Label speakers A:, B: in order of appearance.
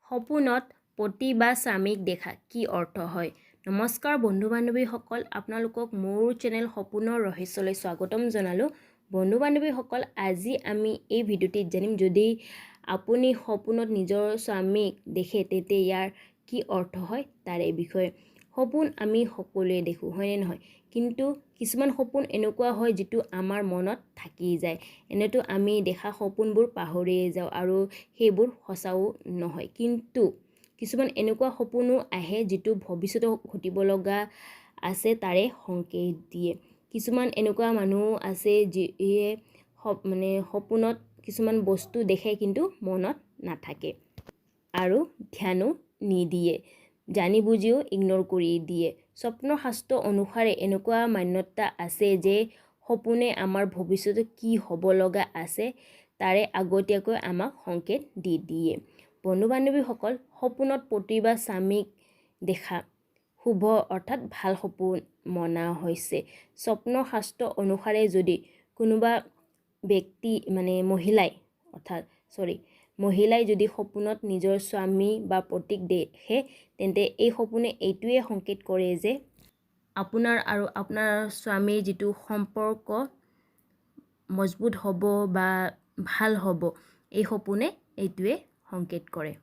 A: সপোনত পতি বা স্বামীক দেখা কি অৰ্থ হয়? নমস্কাৰ বন্ধু বান্ধৱীসকল, আপোনালোকক মোৰ চেনেল সপোনৰ ৰহস্যলৈ স্বাগতম জনালোঁ। বন্ধু বান্ধৱীসকল, আজি আমি এই ভিডিঅ'টিত জানিম, যদি আপুনি সপোনত নিজৰ স্বামীক দেখে তেন্তে ইয়াৰ কি অৰ্থ হয় তাৰে বিষয়ে। সপোন আমি সকলোৱে দেখোঁ, হয়নে নহয়? কিন্তু কিছুমান সপোন এনেকুৱা হয় যিটো আমাৰ মনত থাকি যায়। এনেতো আমি দেখা সপোনবোৰ পাহৰিয়ে যাওঁ আৰু সেইবোৰ সঁচাও নহয়। কিন্তু কিছুমান এনেকুৱা সপোনো আহে যিটো ভৱিষ্যতে ঘটিব লগা আছে তাৰে সংকেত দিয়ে। কিছুমান এনেকুৱা মানুহ আছে যিয়ে সপোনত কিছুমান বস্তু দেখে কিন্তু মনত নাথাকে আৰু ধ্যানো নিদিয়ে, জানি বুজিও ইগনৰ কৰি দিয়ে। স্বপ্নৰ শাস্ত্ৰ অনুসাৰে এনেকুৱা মান্যতা আছে যে সপোনে আমাৰ ভৱিষ্যতে কি হ'ব লগা আছে তাৰে আগতীয়াকৈ আমাক সংকেত দি দিয়ে। বন্ধু বান্ধৱীসকল, সপোনত পতি বা স্বামীক দেখা শুভ অৰ্থাৎ ভাল সপোন মনা হৈছে। স্বপ্নৰ শাস্ত্ৰ অনুসাৰে যদি কোনোবা ব্যক্তি মহিলাই যদি সপোনত নিজৰ স্বামী বা পতিক দেখে তেন্তে এই সপোনে এইটোৱে সংকেত কৰে যে আপোনাৰ আৰু আপোনাৰ স্বামীৰ যিটো সম্পৰ্ক মজবুত হ'ব বা ভাল হ'ব, এই সপোনে এইটোৱে সংকেত কৰে।